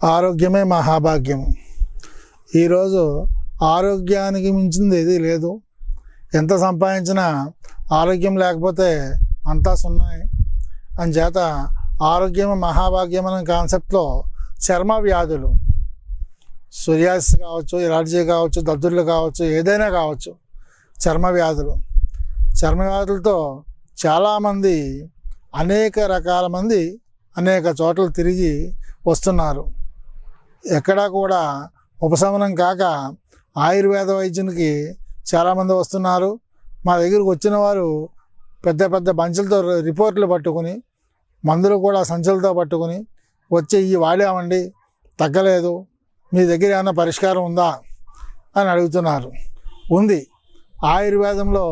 ఆరోగ్యమే మహాభాగ్యము. ఈరోజు ఆరోగ్యానికి మించింది ఏదీ లేదు. ఎంత సంపాదించినా ఆరోగ్యం లేకపోతే అంతా సున్నాయి. అంచేత ఆరోగ్యమే మహాభాగ్యం అనే కాన్సెప్ట్లో చర్మ వ్యాధులు, సోరియాసిస్ కావచ్చు, ఎలర్జీ కావచ్చు, దద్దుర్లు కావచ్చు, ఏదైనా కావచ్చు, చర్మ వ్యాధులతో చాలామంది అనేక రకాల మంది అనేక చోట్ల తిరిగి వస్తున్నారు. ఎక్కడా కూడా ఉపశమనం కాక ఆయుర్వేద వైద్యునికి చాలామంది వస్తున్నారు. మా దగ్గరకు వచ్చిన వారు పెద్ద పెద్ద బంచులతో రిపోర్ట్లు పట్టుకుని, మందులు కూడా సంచులతో పట్టుకుని వచ్చి ఇవి వాడామండి, తగ్గలేదు, మీ దగ్గర ఏమైనా పరిష్కారం ఉందా అని అడుగుతున్నారు. ఉంది. ఆయుర్వేదంలో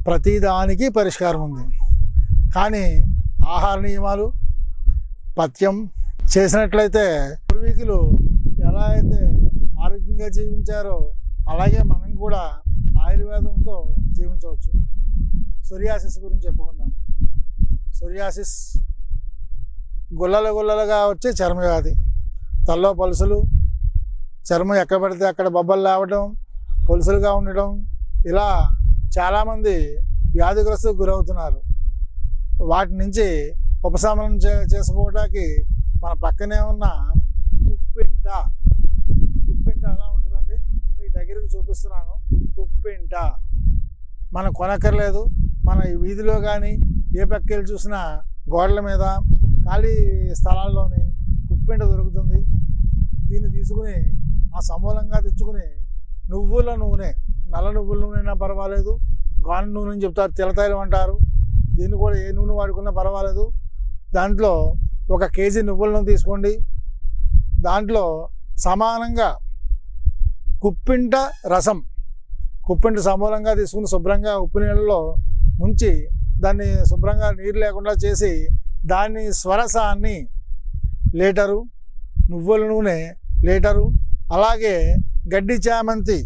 ప్రతిదానికి పరిష్కారం ఉంది. కానీ ఆహార నియమాలు, పథ్యం చేసినట్లయితే పూర్వీకులు ఎలా అయితే ఆరోగ్యంగా జీవించారో అలాగే మనం కూడా ఆయుర్వేదంతో జీవించవచ్చు. సోరియాసిస్ గురించి చెప్పుకుందాం. సోరియాసిస్ గుల్లలుగా వచ్చే చర్మవ్యాధి. తల్లో పలుసులు, చర్మం ఎక్కడ పడితే అక్కడ బొబ్బలు లేవడం, పొలుసులుగా ఉండడం, ఇలా చాలామంది వ్యాధిగ్రస్తులకు గురవుతున్నారు. వాటి నుంచి ఉపశమనం చేసుకోవడానికి మన పక్కనే ఉన్న కుప్పింట ఎలా ఉంటుందండి, మీ దగ్గరికి చూపిస్తున్నాను. కుప్పింట మనం కొనక్కర్లేదు. మన వీధిలో కానీ ఏ పక్కలు చూసినా గోడల మీద ఖాళీ స్థలాల్లోని కుప్పింట దొరుకుతుంది. దీన్ని తీసుకుని సమూలంగా తెచ్చుకుని నువ్వుల నూనె, నల్ల నువ్వుల నూనె అయినా పర్వాలేదు, గాను నూనె అని చెప్తారు, తెల్లతైలం అంటారు. దీన్ని కూడా ఏ నూనె వాడుకున్నా పర్వాలేదు. దాంట్లో 1 కేజీ నువ్వుల నూనె తీసుకోండి. దాంట్లో సమానంగా కుప్పింట రసం, కుప్పింట సమూలంగా తీసుకుని శుభ్రంగా ఉప్పు నీళ్ళలో ముంచి దాన్ని శుభ్రంగా నీరు లేకుండా చేసి దాన్ని స్వరసాన్ని లీటరు, నువ్వుల నూనె లీటరు, అలాగే గడ్డి చామంతి,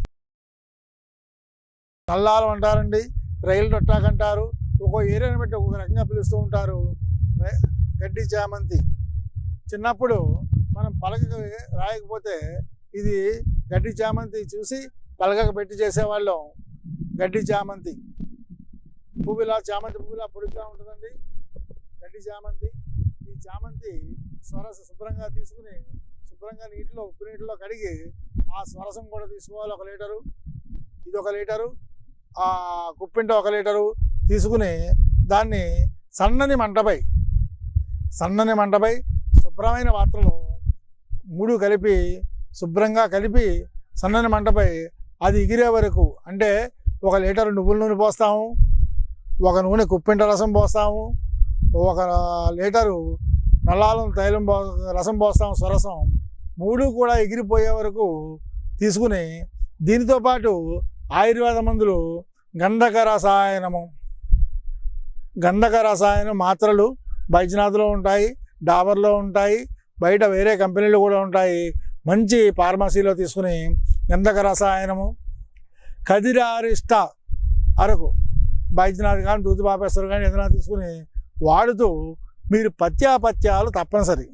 నల్లాలు అంటారండి, రైలు రొట్టాకంటారు, ఒక్కో ఏరియాని బట్టి ఒక్కొక్క రకంగా పిలుస్తూ ఉంటారు. గడ్డి చామంతి చిన్నప్పుడు మనం పలకకు రాయకపోతే ఇది గడ్డి చామంతి చూసి పలకకు పెట్టి చేసేవాళ్ళం. గడ్డి చామంతి పువ్వులా, చామంతి పువ్వులా పొడిగా ఉంటుందండి గడ్డి చామంతి. ఈ చామంతి స్వరస శుభ్రంగా తీసుకుని శుభ్రంగా నీటిలో, ఉప్పు నీటిలో కడిగి ఆ స్వరసం కూడా తీసుకోవాలి. 1 లీటరు, ఇది 1 లీటరు, ఆ కుప్పింట 1 లీటరు తీసుకుని దాన్ని సన్నని మంటపై శుభ్రమైన పాత్రలో 3 కలిపి శుభ్రంగా కలిపి సన్నని మంటపై అది ఎగిరే వరకు, అంటే 1 లీటరు నువ్వుల నూనె పోస్తాము, 1 నూనె కుప్పింట రసం పోస్తాము, 1 లీటరు నల్లాలం తైలం రసం పోస్తాము, స్వరసం. 3 కూడా ఎగిరిపోయే వరకు తీసుకుని దీనితో పాటు ఆయుర్వేద మందులు గంధక రసాయనం మాత్రలు బైద్యనాథ్లో ఉంటాయి, డాబర్లో ఉంటాయి, బయట వేరే కంపెనీలు కూడా ఉంటాయి. మంచి ఫార్మసీలో తీసుకుని గంధక రసాయనము, కదిరారిష్ట అరకు, బైద్యనాథ్ కానీ దూది బాపేశ్వరు కానీ ఏదైనా తీసుకుని వాడుతూ మీరు పత్యాలు తప్పనిసరి.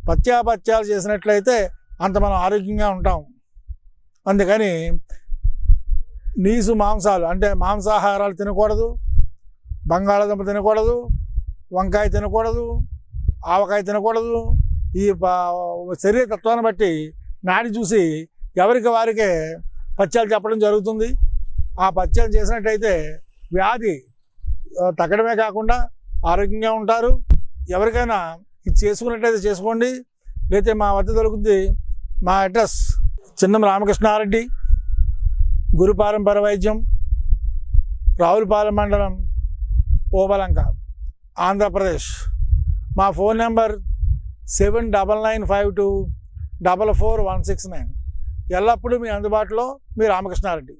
పత్యాలు చేసినట్లయితే అంత మనం ఆరోగ్యంగా ఉంటాం. అందుకని నీసు మాంసాలు అంటే మాంసాహారాలు తినకూడదు, బంగాళాదుంప తినకూడదు, వంకాయ తినకూడదు, ఆవకాయ తినకూడదు. ఈ శరీర తత్వాన్ని బట్టి నాడి చూసి ఎవరికి వారికే పత్యాలు చెప్పడం జరుగుతుంది. ఆ పత్యాలు చేసినట్టయితే వ్యాధి తగ్గడమే కాకుండా ఆరోగ్యంగా ఉంటారు. ఎవరికైనా ఇది చేసుకున్నట్టయితే చేసుకోండి. లేకపోతే మా వద్ద దొరుకుతుంది. మా అడ్రస్ చిన్నం రామకృష్ణారెడ్డి, గురుపారంపర వైద్యం, రావులపాలెం మండలం, ఓబలంక, ఆంధ్రప్రదేశ్. మా ఫోన్ నెంబర్ 7995244169. ఎల్లప్పుడూ మీ అందుబాటులో మీ రామకృష్ణారెడ్డి.